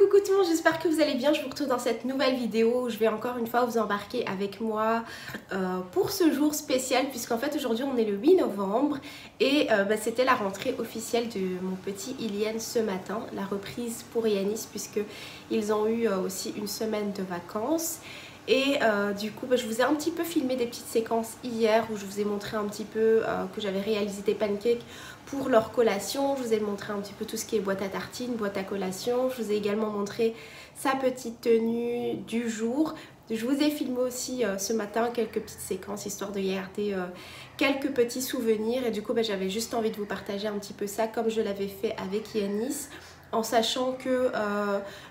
coucou tout le monde, j'espère que vous allez bien. Je vous retrouve dans cette nouvelle vidéo où je vais encore une fois vous embarquer avec moi pour ce jour spécial, puisqu'en fait aujourd'hui on est le 8 novembre et c'était la rentrée officielle de mon petit Ilian ce matin, la reprise pour Yanis, puisqu'ils ont eu aussi une semaine de vacances. Et du coup, je vous ai un petit peu filmé des petites séquences hier où je vous ai montré un petit peu que j'avais réalisé des pancakes pour leur collation. Je vous ai montré un petit peu tout ce qui est boîte à tartines, boîte à collation. Je vous ai également montré sa petite tenue du jour. Je vous ai filmé aussi ce matin quelques petites séquences histoire de garder quelques petits souvenirs. Et du coup, j'avais juste envie de vous partager un petit peu ça comme je l'avais fait avec Yanis. En sachant que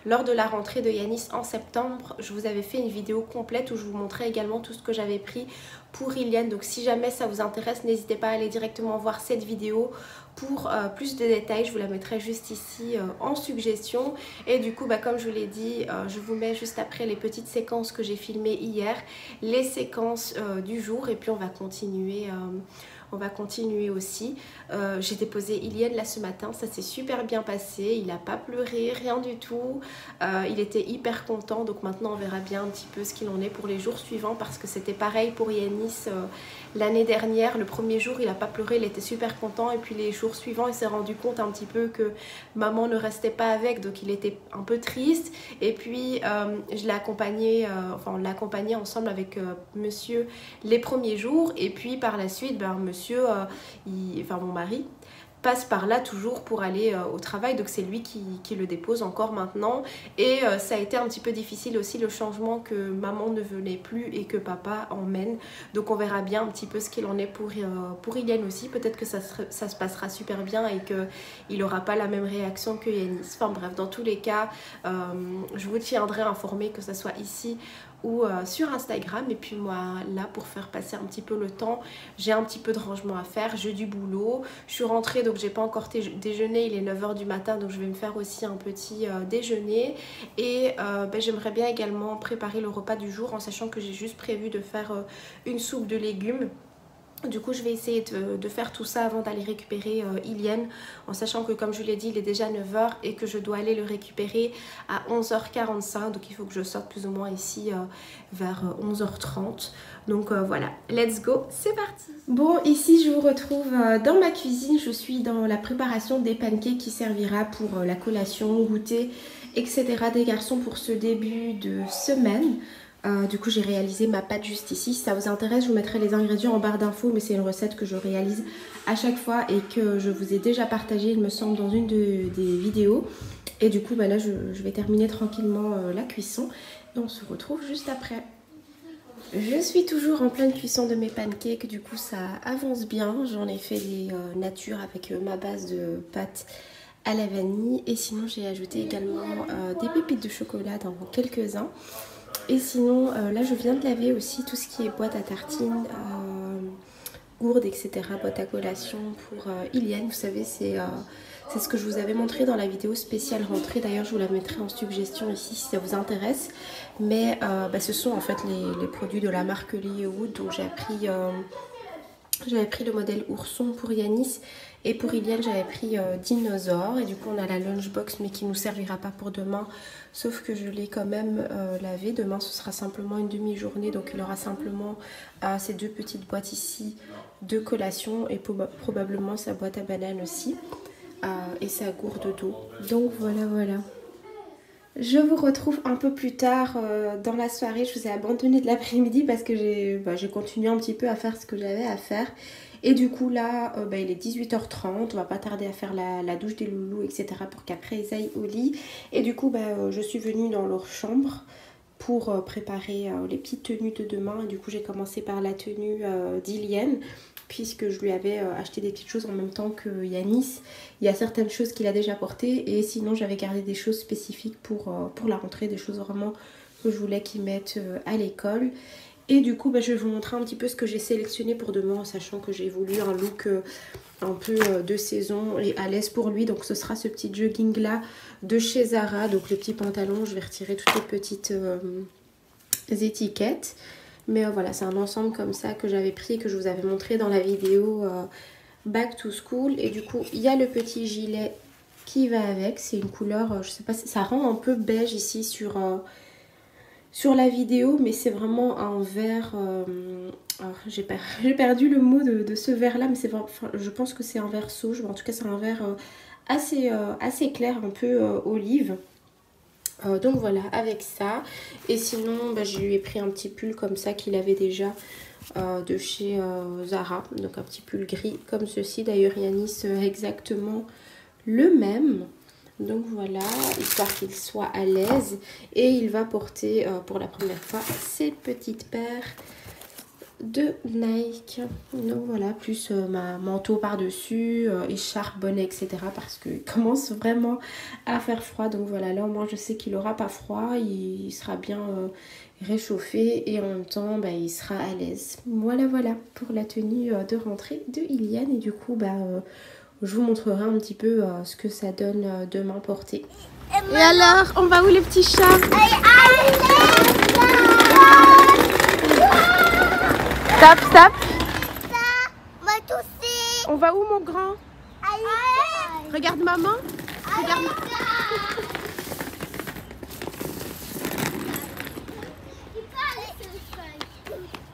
lors de la rentrée de Yanis en septembre, je vous avais fait une vidéo complète où je vous montrais également tout ce que j'avais pris pour Ilian. Donc si jamais ça vous intéresse, n'hésitez pas à aller directement voir cette vidéo pour plus de détails. Je vous la mettrai juste ici en suggestion. Et du coup, comme je vous l'ai dit, je vous mets juste après les petites séquences que j'ai filmées hier, les séquences du jour, et puis on va continuer. On va continuer aussi. J'ai déposé Ilian là ce matin, ça s'est super bien passé. Il n'a pas pleuré, rien du tout. Il était hyper content. Donc maintenant on verra bien un petit peu ce qu'il en est pour les jours suivants, parce que c'était pareil pour Yanis l'année dernière. Le premier jour il n'a pas pleuré, il était super content. Et puis les jours suivants il s'est rendu compte un petit peu que maman ne restait pas avec, donc il était un peu triste. Et puis je l'ai accompagné, on l'a accompagné ensemble avec monsieur les premiers jours. Et puis par la suite, monsieur, mon mari, passe par là toujours pour aller au travail, donc c'est lui qui le dépose encore maintenant. Et ça a été un petit peu difficile aussi le changement, que maman ne venait plus et que papa emmène. Donc on verra bien un petit peu ce qu'il en est pour Ilian aussi. Peut-être que ça se passera super bien et qu'il n'aura pas la même réaction que Yanis. Enfin bref, dans tous les cas, je vous tiendrai informé, que ce soit ici ou sur Instagram. Et puis moi là, pour faire passer un petit peu le temps, j'ai un petit peu de rangement à faire, j'ai du boulot. Je suis rentrée donc j'ai pas encore déjeuné, il est 9 h du matin, donc je vais me faire aussi un petit déjeuner. Et j'aimerais bien également préparer le repas du jour, en sachant que j'ai juste prévu de faire une soupe de légumes. Du coup je vais essayer de faire tout ça avant d'aller récupérer Ilian, en sachant que comme je l'ai dit il est déjà 9 h et que je dois aller le récupérer à 11 h 45. Donc il faut que je sorte plus ou moins ici vers 11 h 30. Donc voilà, let's go, c'est parti. Bon, ici je vous retrouve dans ma cuisine. Je suis dans la préparation des pancakes qui servira pour la collation, goûter, etc. des garçons pour ce début de semaine. Du coup j'ai réalisé ma pâte juste ici. Si ça vous intéresse, je vous mettrai les ingrédients en barre d'infos, mais c'est une recette que je réalise à chaque fois et que je vous ai déjà partagée, il me semble, dans une des vidéos. Et du coup là je vais terminer tranquillement la cuisson et on se retrouve juste après. Je suis toujours en pleine cuisson de mes pancakes, du coup ça avance bien. J'en ai fait les nature avec ma base de pâte à la vanille, et sinon j'ai ajouté également des pépites de chocolat dans quelques-uns. Et sinon, là je viens de laver aussi tout ce qui est boîte à tartines, gourde, etc. Boîte à collation pour Ilian. Vous savez, c'est ce que je vous avais montré dans la vidéo spéciale rentrée. D'ailleurs, je vous la mettrai en suggestion ici si ça vous intéresse. Mais ce sont en fait les produits de la marque Lilywood. Donc j'avais pris le modèle ourson pour Yanis. Et pour Ilian, j'avais pris dinosaure. Et du coup, on a la lunchbox, mais qui ne nous servira pas pour demain. Sauf que je l'ai quand même lavé. Demain, ce sera simplement une demi-journée. Donc, il aura simplement ces deux petites boîtes ici de collation. Et probablement sa boîte à bananes aussi. Et sa gourde d'eau. Donc, voilà. Je vous retrouve un peu plus tard dans la soirée. Je vous ai abandonné de l'après-midi parce que j'ai continué un petit peu à faire ce que j'avais à faire. Et du coup là, il est 18 h 30, on va pas tarder à faire la douche des loulous, etc. pour qu'après ils aillent au lit. Et du coup, je suis venue dans leur chambre pour préparer les petites tenues de demain. Et du coup, j'ai commencé par la tenue d'Ilian, puisque je lui avais acheté des petites choses en même temps que Yanis. Il y a certaines choses qu'il a déjà portées, et sinon j'avais gardé des choses spécifiques pour la rentrée, des choses vraiment que je voulais qu'il mette à l'école. Et du coup, je vais vous montrer un petit peu ce que j'ai sélectionné pour demain, en sachant que j'ai voulu un look un peu de saison et à l'aise pour lui. Donc ce sera ce petit jogging là de chez Zara. Donc le petit pantalon, je vais retirer toutes les petites étiquettes. Mais voilà, c'est un ensemble comme ça que j'avais pris et que je vous avais montré dans la vidéo Back to School. Et du coup, il y a le petit gilet qui va avec. C'est une couleur, je sais pas, ça rend un peu beige ici sur la vidéo, mais c'est vraiment un vert... j'ai perdu le mot de ce vert là, mais c'est vraiment, enfin, je pense que c'est un vert sauge, en tout cas c'est un vert assez clair, un peu olive. Donc voilà, avec ça. Et sinon, bah, je lui ai pris un petit pull comme ça qu'il avait déjà de chez Zara. Donc un petit pull gris comme ceci. D'ailleurs, Yanis exactement le même. Donc voilà, histoire qu'il soit à l'aise. Et il va porter pour la première fois ses petites paires de Nike. Donc voilà, plus ma manteau par-dessus, écharpe, bonnet, etc. Parce qu'il commence vraiment à faire froid. Donc voilà, là au moins je sais qu'il n'aura pas froid. Il sera bien réchauffé et en même temps bah, il sera à l'aise. Voilà pour la tenue de rentrée de Iliane. Et du coup bah, je vous montrerai un petit peu ce que ça donne demain porté. Et alors, on va où les petits chats? Stop, stop. On va où mon grand? Regarde maman. Regarde.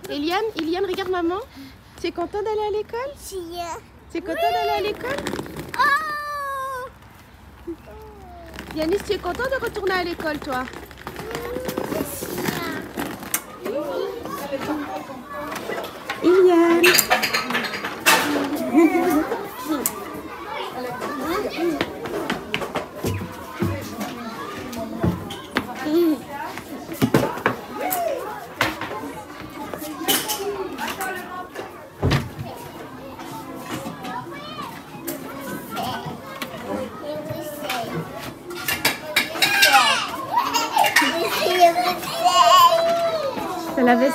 Eliane, regarde maman. Tu es content d'aller à l'école? Tu es content d'aller à l'école? Yanis, tu es content de retourner à l'école toi? Iliane. C'est la vaisselle.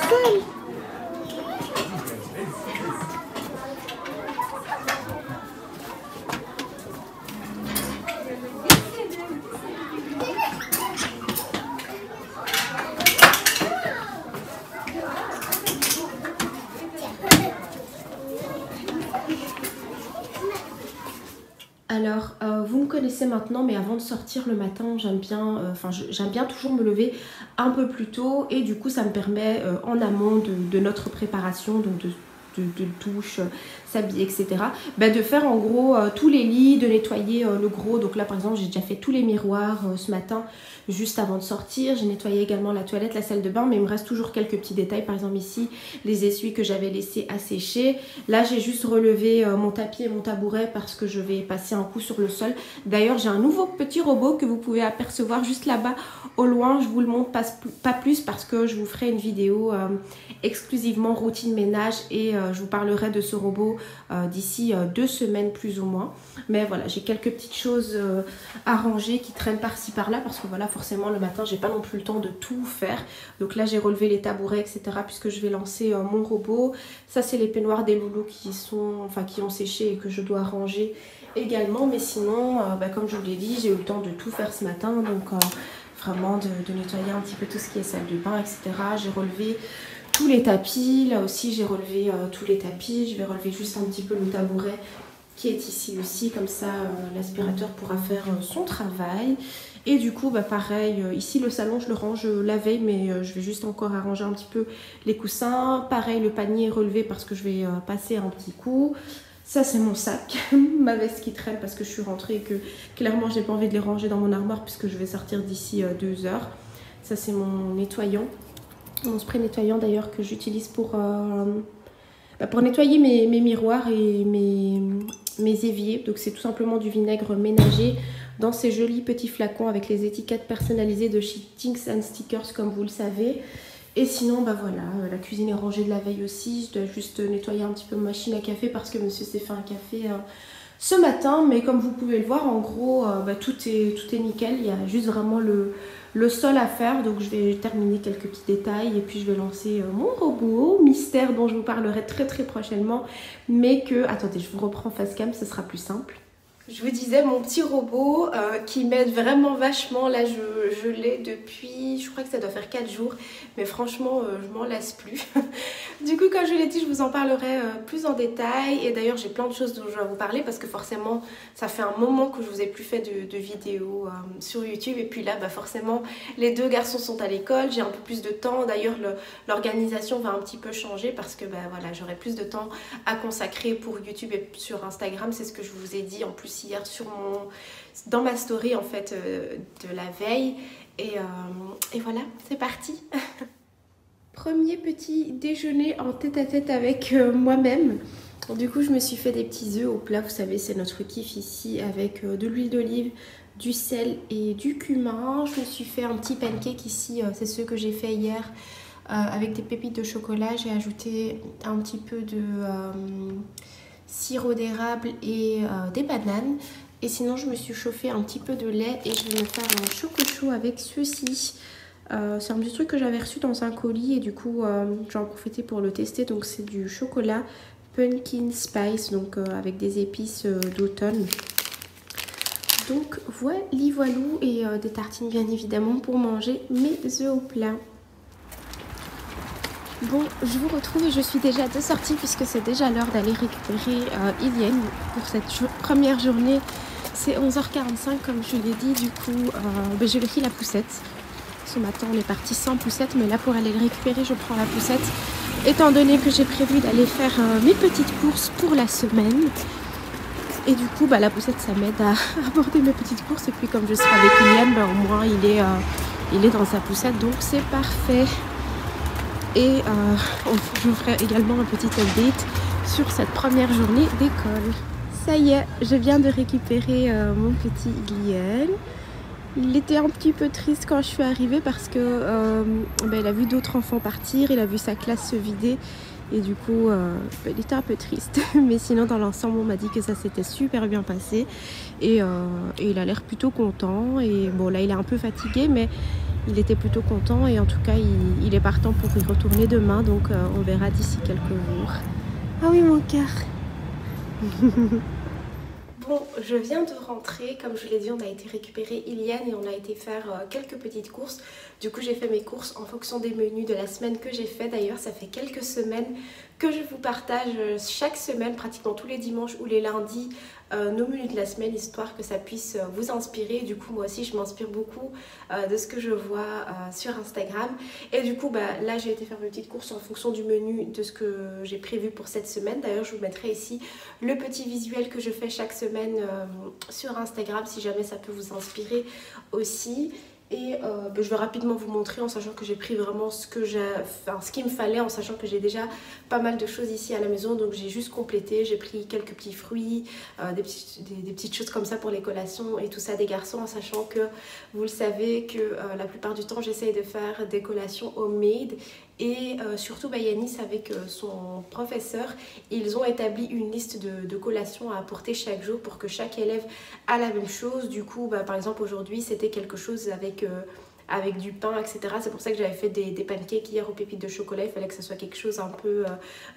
Alors, vous me connaissez maintenant, mais avant de sortir le matin, j'aime bien toujours me lever un peu plus tôt. Et du coup, ça me permet en amont de notre préparation, donc de douche, s'habiller, etc. Bah, de faire en gros tous les lits, de nettoyer le gros. Donc là, par exemple, j'ai déjà fait tous les miroirs ce matin, juste avant de sortir. J'ai nettoyé également la toilette, la salle de bain, mais il me reste toujours quelques petits détails. Par exemple ici, les essuies que j'avais laissés à sécher. Là, j'ai juste relevé mon tapis et mon tabouret parce que je vais passer un coup sur le sol. D'ailleurs, j'ai un nouveau petit robot que vous pouvez apercevoir juste là-bas au loin. Je vous le montre pas plus parce que je vous ferai une vidéo exclusivement routine ménage et je vous parlerai de ce robot d'ici 2 semaines plus ou moins. Mais voilà, j'ai quelques petites choses à ranger qui traînent par-ci par-là parce que voilà, forcément le matin j'ai pas non plus le temps de tout faire. Donc là j'ai relevé les tabourets, etc. puisque je vais lancer mon robot. Ça c'est les peignoirs des loulous qui ont séché et que je dois ranger également. Mais sinon, comme je vous l'ai dit, j'ai eu le temps de tout faire ce matin. Donc vraiment de nettoyer un petit peu tout ce qui est salle de bain, etc. J'ai relevé tous les tapis. Là aussi j'ai relevé tous les tapis. Je vais relever juste un petit peu le tabouret qui est ici aussi, comme ça l'aspirateur pourra faire son travail. Et du coup pareil, ici le salon je le range la veille, mais je vais juste encore arranger un petit peu les coussins. Pareil, le panier est relevé parce que je vais passer un petit coup. Ça c'est mon sac, ma veste qui traîne parce que je suis rentrée et que clairement j'ai pas envie de les ranger dans mon armoire puisque je vais sortir d'ici 2 heures. Ça c'est mon nettoyant, mon spray nettoyant d'ailleurs que j'utilise pour nettoyer mes miroirs et mes éviers. Donc c'est tout simplement du vinaigre ménager dans ces jolis petits flacons avec les étiquettes personnalisées de chez Things and Stickers comme vous le savez. Et sinon voilà, la cuisine est rangée de la veille aussi. Je dois juste nettoyer un petit peu ma machine à café parce que monsieur s'est fait un café ce matin. Mais comme vous pouvez le voir, en gros tout est nickel. Il y a juste vraiment le sol à faire. Donc je vais terminer quelques petits détails et puis je vais lancer mon robot mystère dont je vous parlerai très prochainement. Mais que, attendez, je vous reprends face cam, ce sera plus simple. Je vous disais, mon petit robot qui m'aide vraiment vachement. Là, je l'ai depuis, je crois que ça doit faire 4 jours. Mais franchement, je m'en lasse plus. Du coup, comme je l'ai dit, je vous en parlerai plus en détail. Et d'ailleurs, j'ai plein de choses dont je vais vous parler parce que forcément, ça fait un moment que je vous ai plus fait de vidéos sur YouTube. Et puis là, bah, forcément, les deux garçons sont à l'école. J'ai un peu plus de temps. D'ailleurs, l'organisation va un petit peu changer parce que bah, voilà, j'aurai plus de temps à consacrer pour YouTube et sur Instagram. C'est ce que je vous ai dit en plus hier dans ma story en fait de la veille. Et voilà, c'est parti. Premier petit déjeuner en tête-à-tête avec moi-même. Du coup, je me suis fait des petits œufs au plat. Vous savez, c'est notre kiff ici avec de l'huile d'olive, du sel et du cumin. Je me suis fait un petit pancake ici. C'est ceux que j'ai fait hier avec des pépites de chocolat. J'ai ajouté un petit peu de sirop d'érable et des bananes. Et sinon, je me suis chauffé un petit peu de lait et je vais me faire un choco-chaud avec ceci. C'est un petit truc que j'avais reçu dans un colis et du coup j'en profité pour le tester. Donc c'est du chocolat pumpkin spice, donc avec des épices d'automne. Donc voilà, voilou, et des tartines bien évidemment pour manger mes œufs au plat. Bon, je vous retrouve et je suis déjà de sortie puisque c'est déjà l'heure d'aller récupérer Ilienne pour cette première journée. C'est 11h45 comme je l'ai dit, du coup je lui ai pris la poussette. Ce matin on est parti sans poussette, mais là pour aller le récupérer je prends la poussette étant donné que j'ai prévu d'aller faire mes petites courses pour la semaine. Et du coup la poussette ça m'aide à aborder mes petites courses, et puis comme je serai avec Iliane, au moins il est dans sa poussette, donc c'est parfait. Et je vous ferai également un petit update sur cette première journée d'école. Ça y est, je viens de récupérer mon petit Iliane. Il était un petit peu triste quand je suis arrivée parce que il a vu d'autres enfants partir, il a vu sa classe se vider et du coup il était un peu triste. Mais sinon dans l'ensemble on m'a dit que ça s'était super bien passé et il a l'air plutôt content. Et bon là il est un peu fatigué mais il était plutôt content et en tout cas il est partant pour y retourner demain, donc on verra d'ici quelques jours. Ah oui mon cœur. Bon, je viens de rentrer, comme je l'ai dit, on a été récupérer Iliane et on a été faire quelques petites courses. Du coup, j'ai fait mes courses en fonction des menus de la semaine que j'ai fait. D'ailleurs, ça fait quelques semaines que je vous partage chaque semaine, pratiquement tous les dimanches ou les lundis, nos menus de la semaine, histoire que ça puisse vous inspirer. Du coup, moi aussi, je m'inspire beaucoup de ce que je vois sur Instagram. Et du coup, là, j'ai été faire mes petites courses en fonction du menu de ce que j'ai prévu pour cette semaine. D'ailleurs, je vous mettrai ici le petit visuel que je fais chaque semaine sur Instagram, si jamais ça peut vous inspirer aussi. Et je vais rapidement vous montrer en sachant que j'ai pris vraiment ce qu'il me fallait, en sachant que j'ai déjà pas mal de choses ici à la maison. Donc j'ai juste complété, j'ai pris quelques petits fruits, des petites choses comme ça pour les collations et tout ça des garçons, en sachant que vous le savez que la plupart du temps j'essaye de faire des collations homemade. Et surtout Yanis avec son professeur, ils ont établi une liste de collations à apporter chaque jour pour que chaque élève a la même chose. Du coup par exemple aujourd'hui c'était quelque chose avec du pain, etc. C'est pour ça que j'avais fait des pancakes hier aux pépites de chocolat. Il fallait que ce soit quelque chose un peu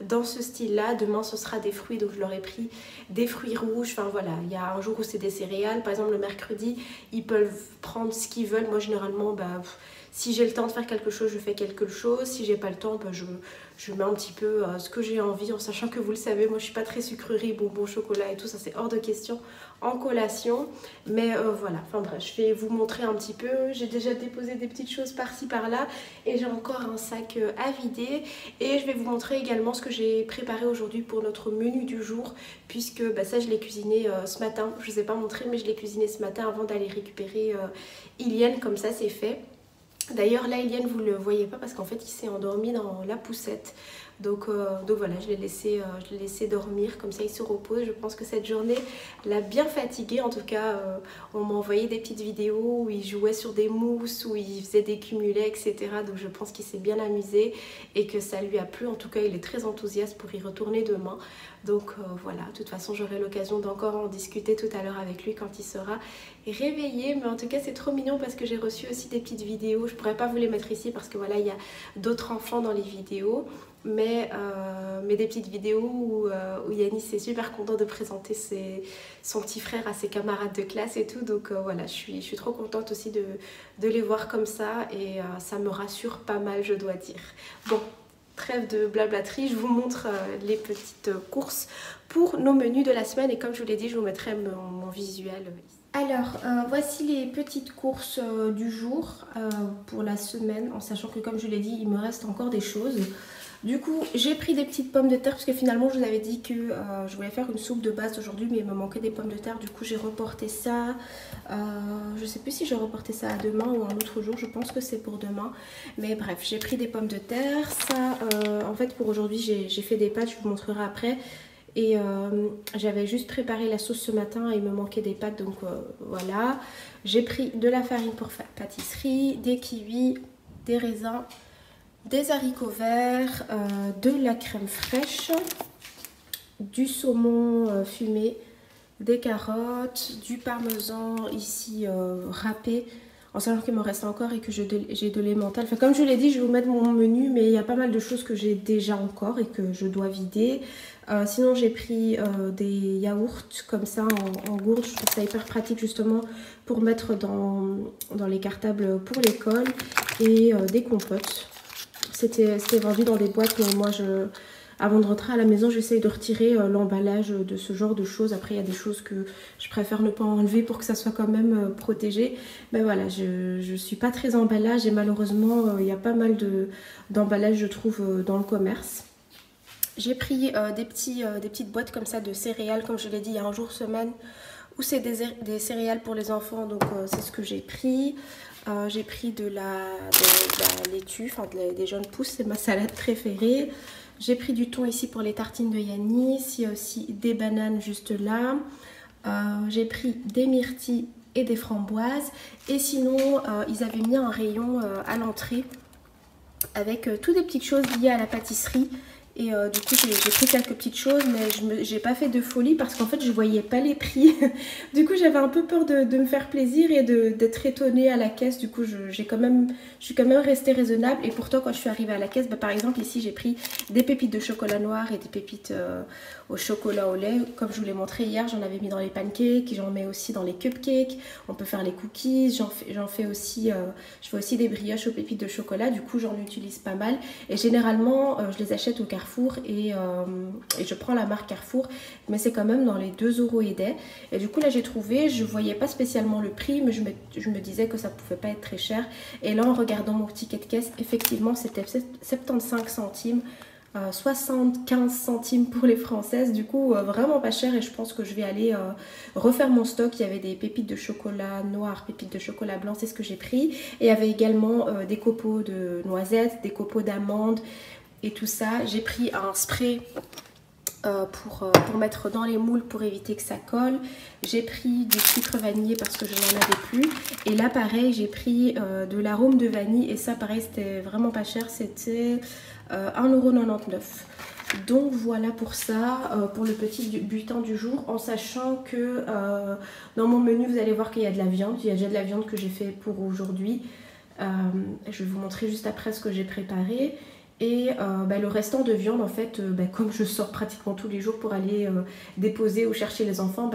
dans ce style là. Demain ce sera des fruits, donc je leur ai pris des fruits rouges. Enfin voilà, il y a un jour où c'est des céréales. Par exemple le mercredi ils peuvent prendre ce qu'ils veulent. Moi généralement si j'ai le temps de faire quelque chose, je fais quelque chose. Si j'ai pas le temps, je mets un petit peu ce que j'ai envie, en sachant que vous le savez, moi je suis pas très sucrerie, bonbons, chocolat et tout, ça c'est hors de question en collation. Mais voilà, enfin bref, je vais vous montrer un petit peu. J'ai déjà déposé des petites choses par-ci par-là et j'ai encore un sac à vider. Et je vais vous montrer également ce que j'ai préparé aujourd'hui pour notre menu du jour, puisque ça je l'ai cuisiné ce matin. Je vous ai pas montré, mais je l'ai cuisiné ce matin avant d'aller récupérer Iliane, comme ça c'est fait. D'ailleurs là Iliane vous le voyez pas parce qu'en fait il s'est endormi dans la poussette. Donc voilà, je l'ai laissé dormir, comme ça il se repose. Je pense que cette journée l'a bien fatigué. En tout cas on m'a envoyé des petites vidéos où il jouait sur des mousses, où il faisait des cumulets, etc. Donc je pense qu'il s'est bien amusé et que ça lui a plu. En tout cas il est très enthousiaste pour y retourner demain. Donc voilà, de toute façon j'aurai l'occasion d'encore en discuter tout à l'heure avec lui quand il sera réveillé. Mais en tout cas c'est trop mignon parce que j'ai reçu aussi des petites vidéos. Je pourrais pas vous les mettre ici parce que voilà, il y a d'autres enfants dans les vidéos. mais des petites vidéos où Yanis est super content de présenter son petit frère à ses camarades de classe et tout. Donc voilà, je suis trop contente aussi de les voir comme ça et ça me rassure pas mal, je dois dire. Bon, trêve de blablaterie, je vous montre les petites courses pour nos menus de la semaine et comme je vous l'ai dit, je vous mettrai mon visuel ici. Alors, voici les petites courses du jour pour la semaine, en sachant que comme je l'ai dit, il me reste encore des choses. Du coup, j'ai pris des petites pommes de terre parce que finalement, je vous avais dit que je voulais faire une soupe de base aujourd'hui, mais il me manquait des pommes de terre. Du coup, j'ai reporté ça. Je sais plus si j'ai reporté ça à demain ou un autre jour. Je pense que c'est pour demain. Mais bref, j'ai pris des pommes de terre. Ça, en fait, pour aujourd'hui, j'ai fait des pâtes. Je vous montrerai après. Et j'avais juste préparé la sauce ce matin et il me manquait des pâtes. Donc voilà. J'ai pris de la farine pour pâtisserie, des kiwis, des raisins, des haricots verts, de la crème fraîche, du saumon fumé, des carottes, du parmesan ici râpé, en sachant qu'il m'en reste encore et que j'ai de l'emmental. Enfin, comme je l'ai dit, je vais vous mettre mon menu, mais il y a pas mal de choses que j'ai déjà encore et que je dois vider. Sinon, j'ai pris des yaourts comme ça en gourde. Je trouve ça hyper pratique justement pour mettre dans les cartables pour l'école et des compotes. C'était vendu dans des boîtes, mais moi, avant de rentrer à la maison, j'essaye de retirer l'emballage de ce genre de choses. Après, il y a des choses que je préfère ne pas enlever pour que ça soit quand même protégé. Mais voilà, je suis pas très emballage et malheureusement, il y a pas mal d'emballages, je trouve, dans le commerce. J'ai pris des petites boîtes comme ça de céréales, comme je l'ai dit, il y a un jour semaine, où c'est des céréales pour les enfants, donc c'est ce que j'ai pris. J'ai pris de la laitue, enfin des jaunes pousses, c'est ma salade préférée. J'ai pris du thon ici pour les tartines de Yanis. Il y a aussi des bananes juste là. J'ai pris des myrtilles et des framboises. Et sinon, ils avaient mis un rayon à l'entrée avec toutes des petites choses liées à la pâtisserie. Et du coup j'ai pris quelques petites choses, mais j'ai pas fait de folie parce qu'en fait je voyais pas les prix. Du coup j'avais un peu peur de me faire plaisir et d'être étonnée à la caisse. Du coup je suis quand même restée raisonnable. Et pourtant quand je suis arrivée à la caisse, par exemple ici j'ai pris des pépites de chocolat noir et des pépites au chocolat au lait. Comme je vous l'ai montré hier, j'en avais mis dans les pancakes, j'en mets aussi dans les cupcakes. On peut faire les cookies, j'en fais aussi, je fais aussi des brioches aux pépites de chocolat. Du coup j'en utilise pas mal et généralement je les achète au Carrefour et je prends la marque Carrefour, mais c'est quand même dans les 2 € et des. Et du coup là j'ai trouvé, je voyais pas spécialement le prix, mais je me disais que ça pouvait pas être très cher. Et là en regardant mon ticket de caisse, effectivement c'était 75 centimes. 75 centimes pour les françaises, du coup vraiment pas cher. Et je pense que je vais aller refaire mon stock. Il y avait des pépites de chocolat noir, pépites de chocolat blanc, c'est ce que j'ai pris. Et il y avait également des copeaux de noisettes, des copeaux d'amandes et tout ça. J'ai pris un spray pour mettre dans les moules pour éviter que ça colle. J'ai pris du sucre vanillé parce que je n'en avais plus. Et là pareil j'ai pris de l'arôme de vanille et ça pareil c'était vraiment pas cher, c'était 1,99 €. Donc voilà pour ça, pour le petit butin du jour, en sachant que dans mon menu vous allez voir qu'il y a de la viande. Il y a déjà de la viande que j'ai fait pour aujourd'hui. Je vais vous montrer juste après ce que j'ai préparé. Et le restant de viande, en fait, comme je sors pratiquement tous les jours pour aller déposer ou chercher les enfants,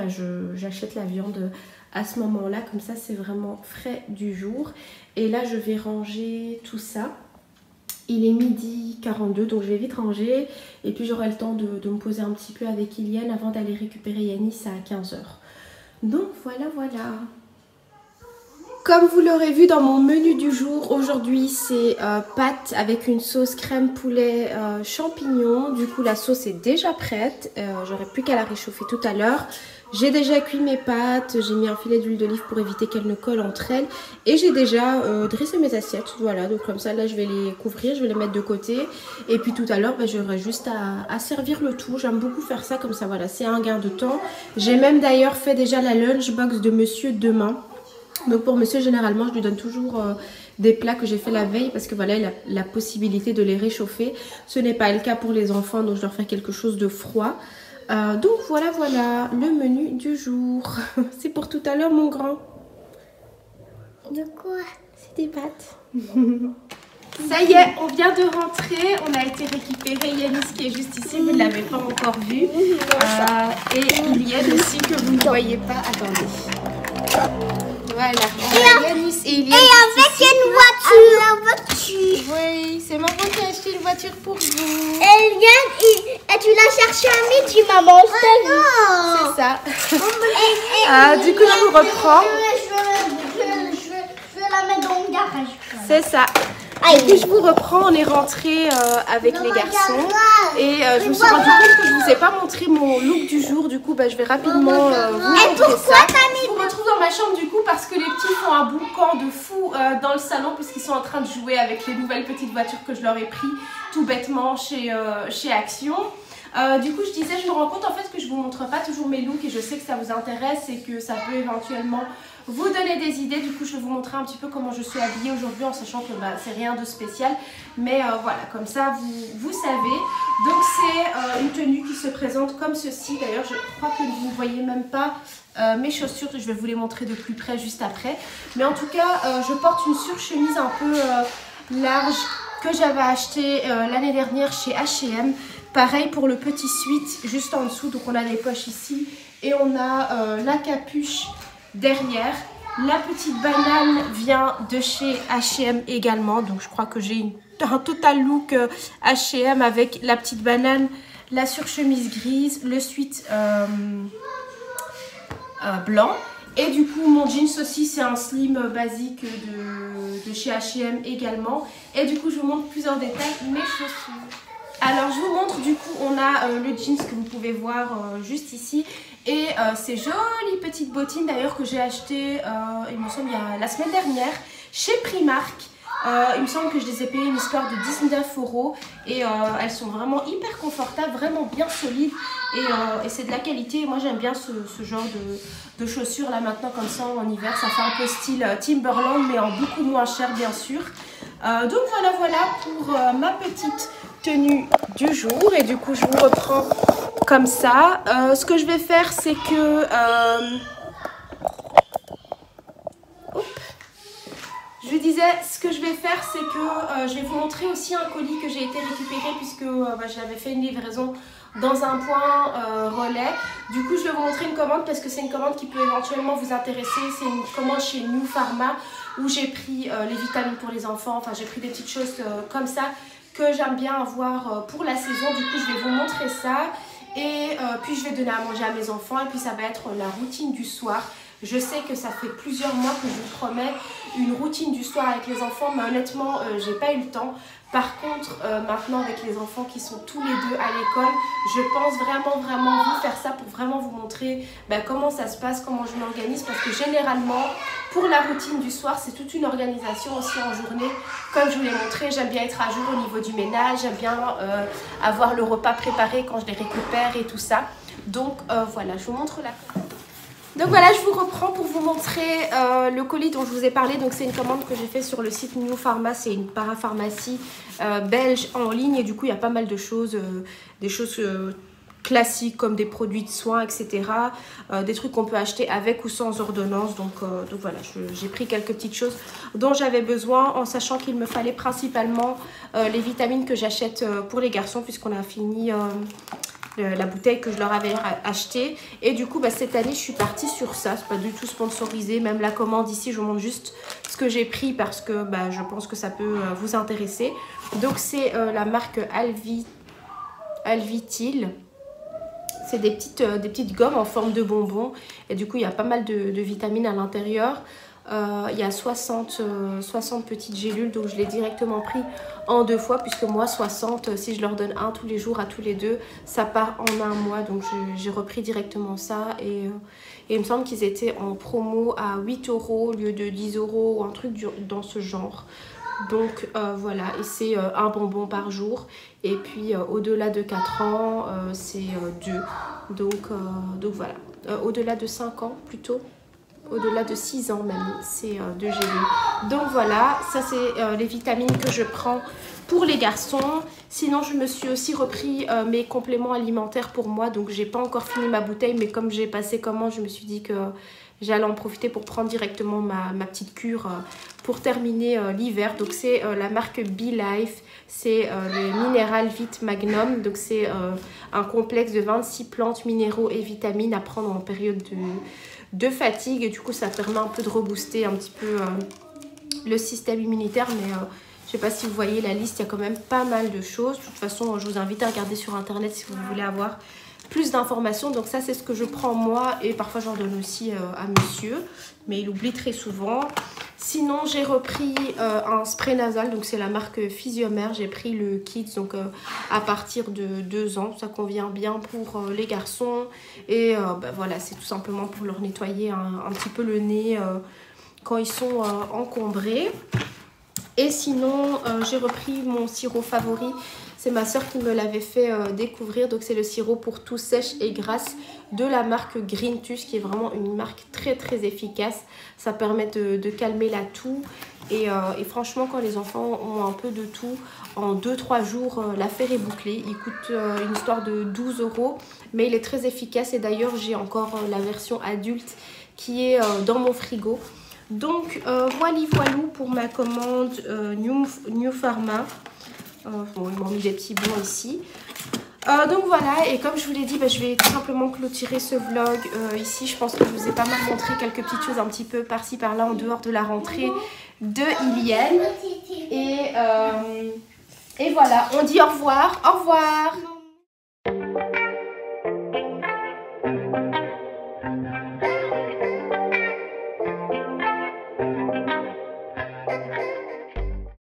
j'achète la viande à ce moment-là. Comme ça, c'est vraiment frais du jour. Et là, je vais ranger tout ça. Il est 12h42, donc je vais vite ranger. Et puis, j'aurai le temps de me poser un petit peu avec Iliane avant d'aller récupérer Yanis à 15 h. Donc, voilà. Comme vous l'aurez vu dans mon menu du jour, aujourd'hui c'est pâtes avec une sauce crème poulet champignons. Du coup la sauce est déjà prête, j'aurai plus qu'à la réchauffer tout à l'heure. J'ai déjà cuit mes pâtes, j'ai mis un filet d'huile d'olive pour éviter qu'elles ne collent entre elles. Et j'ai déjà dressé mes assiettes, voilà, donc comme ça là je vais les couvrir, je vais les mettre de côté. Et puis tout à l'heure j'aurai juste à servir le tout, j'aime beaucoup faire ça comme ça, voilà, c'est un gain de temps. J'ai même d'ailleurs fait déjà la lunchbox de monsieur demain. Donc pour monsieur, généralement, je lui donne toujours des plats que j'ai fait la veille parce que voilà, il a la possibilité de les réchauffer. Ce n'est pas le cas pour les enfants, donc je leur fais quelque chose de froid. Donc voilà, le menu du jour. C'est pour tout à l'heure, mon grand. De quoi? C'est des pâtes. Ça y est, on vient de rentrer, on a été récupérer Yanis qui est juste ici, vous ne l'avez pas encore vu. Et Iliane aussi que vous ne voyez pas, attendez. Voilà, on a Yanis et Iliane. Et avec une voiture. Oui, c'est maman qui a acheté une voiture pour vous. Eliane, et tu l'as cherché à midi, maman. C'est ça. Du coup, je vous reprends. Je vais la mettre dans le garage. C'est ça. Du coup, je vous reprends, on est rentré avec les garçons et je me suis rendu compte que je ne vous ai pas montré mon look du jour. Du coup, je vais rapidement vous montrer ça. Je vous retrouve dans ma chambre du coup parce que les petits font un boucan de fou dans le salon puisqu'ils sont en train de jouer avec les nouvelles petites voitures que je leur ai pris tout bêtement chez Action. Du coup, je disais, je me rends compte en fait que je vous montre pas toujours mes looks et je sais que ça vous intéresse et que ça peut éventuellement vous donner des idées. Du coup, je vais vous montrer un petit peu comment je suis habillée aujourd'hui en sachant que c'est rien de spécial. Mais voilà, comme ça, vous savez. Donc, c'est une tenue qui se présente comme ceci. D'ailleurs, je crois que vous ne voyez même pas mes chaussures. Je vais vous les montrer de plus près juste après. Mais en tout cas, je porte une surchemise un peu large que j'avais acheté l'année dernière chez H&M. Pareil pour le petit sweat juste en dessous, donc on a les poches ici et on a la capuche derrière. La petite banane vient de chez H&M également, donc je crois que j'ai un total look H&M avec la petite banane, la surchemise grise, le sweat blanc. Et du coup mon jeans aussi c'est un slim basique de chez H&M également. Et du coup je vous montre plus en détail mes chaussures. Alors je vous montre du coup, on a le jeans que vous pouvez voir juste ici et ces jolies petites bottines d'ailleurs que j'ai acheté il me semble la semaine dernière chez Primark. Il me semble que je les ai payées une histoire de 19 € et elles sont vraiment hyper confortables, vraiment bien solides et c'est de la qualité. Moi j'aime bien ce genre de chaussures là maintenant comme ça en hiver, ça fait un peu style Timberland mais en beaucoup moins cher bien sûr. Donc voilà pour ma petite tenue du jour et du coup je vous reprends comme ça. Ce que je vais faire c'est que je vous disais, ce que je vais faire c'est que je vais vous montrer aussi un colis que j'ai été récupérer puisque j'avais fait une livraison dans un point relais. Du coup je vais vous montrer une commande parce que c'est une commande qui peut éventuellement vous intéresser. C'est une commande chez New Pharma où j'ai pris les vitamines pour les enfants, enfin j'ai pris des petites choses comme ça que j'aime bien avoir pour la saison. Du coup je vais vous montrer ça et puis je vais donner à manger à mes enfants et puis ça va être la routine du soir. Je sais que ça fait plusieurs mois que je vous promets une routine du soir avec les enfants, mais honnêtement j'ai pas eu le temps. Par contre, maintenant avec les enfants qui sont tous les deux à l'école, je pense vraiment vous faire ça pour vraiment vous montrer comment ça se passe, comment je m'organise. Parce que généralement, pour la routine du soir, c'est toute une organisation aussi en journée. Comme je vous l'ai montré, j'aime bien être à jour au niveau du ménage, j'aime bien avoir le repas préparé quand je les récupère et tout ça. Donc voilà, je vous montre la... Donc voilà, je vous reprends pour vous montrer le colis dont je vous ai parlé. Donc c'est une commande que j'ai fait sur le site New Pharma, c'est une parapharmacie belge en ligne. Et du coup, il y a pas mal de choses, des choses classiques comme des produits de soins, etc. Des trucs qu'on peut acheter avec ou sans ordonnance. Donc voilà, j'ai pris quelques petites choses dont j'avais besoin en sachant qu'il me fallait principalement les vitamines que j'achète pour les garçons puisqu'on a fini... la bouteille que je leur avais achetée et du coup cette année je suis partie sur ça, c'est pas du tout sponsorisé, même la commande ici je vous montre juste ce que j'ai pris parce que je pense que ça peut vous intéresser. Donc c'est la marque Alvitil. C'est des petites gommes en forme de bonbons et du coup il y a pas mal de vitamines à l'intérieur. Il y a 60 petites gélules, donc je l'ai directement pris en 2 fois puisque moi 60, si je leur donne un tous les jours à tous les deux, ça part en un mois. Donc j'ai repris directement ça et il me semble qu'ils étaient en promo à 8 € au lieu de 10 € ou un truc dans ce genre. Donc voilà, et c'est un bonbon par jour et puis au-delà de 4 ans c'est 2. Donc voilà, au-delà de 5 ans plutôt. Au-delà de 6 ans même, c'est 2 gélules. Donc voilà, ça c'est les vitamines que je prends pour les garçons. Sinon, je me suis aussi repris mes compléments alimentaires pour moi. Donc j'ai pas encore fini ma bouteille, mais comme j'ai passé commande, je me suis dit que j'allais en profiter pour prendre directement ma petite cure pour terminer l'hiver. Donc c'est la marque Be Life, c'est le Mineral Vit Magnum. Donc c'est un complexe de 26 plantes, minéraux et vitamines à prendre en période de fatigue. Et du coup ça permet un peu de rebooster un petit peu le système immunitaire. Mais je sais pas si vous voyez la liste, il y a quand même pas mal de choses. De toute façon, je vous invite à regarder sur internet si vous voulez avoir plus d'informations. Donc ça, c'est ce que je prends moi et parfois j'en donne aussi à monsieur, mais il oublie très souvent. Sinon, j'ai repris un spray nasal, donc c'est la marque Physiomère. J'ai pris le Kids, donc à partir de 2 ans. Ça convient bien pour les garçons. Et voilà, c'est tout simplement pour leur nettoyer un petit peu le nez quand ils sont encombrés. Et sinon, j'ai repris mon sirop favori. C'est ma soeur qui me l'avait fait découvrir. Donc, c'est le sirop pour toux sèche et grasse de la marque Greentus, qui est vraiment une marque très très efficace. Ça permet de calmer la toux. Et franchement, quand les enfants ont un peu de toux, en 2-3 jours, l'affaire est bouclée. Il coûte une histoire de 12 €. Mais il est très efficace. Et d'ailleurs, j'ai encore la version adulte qui est dans mon frigo. Donc voilou pour ma commande New Pharma. Bon, ils m'ont mis des petits bons ici. Donc voilà, et comme je vous l'ai dit, je vais tout simplement clôturer ce vlog ici. Je pense que je vous ai pas mal montré quelques petites choses un petit peu par-ci par-là en dehors de la rentrée de Ilienne. Et voilà, on dit au revoir. Au revoir.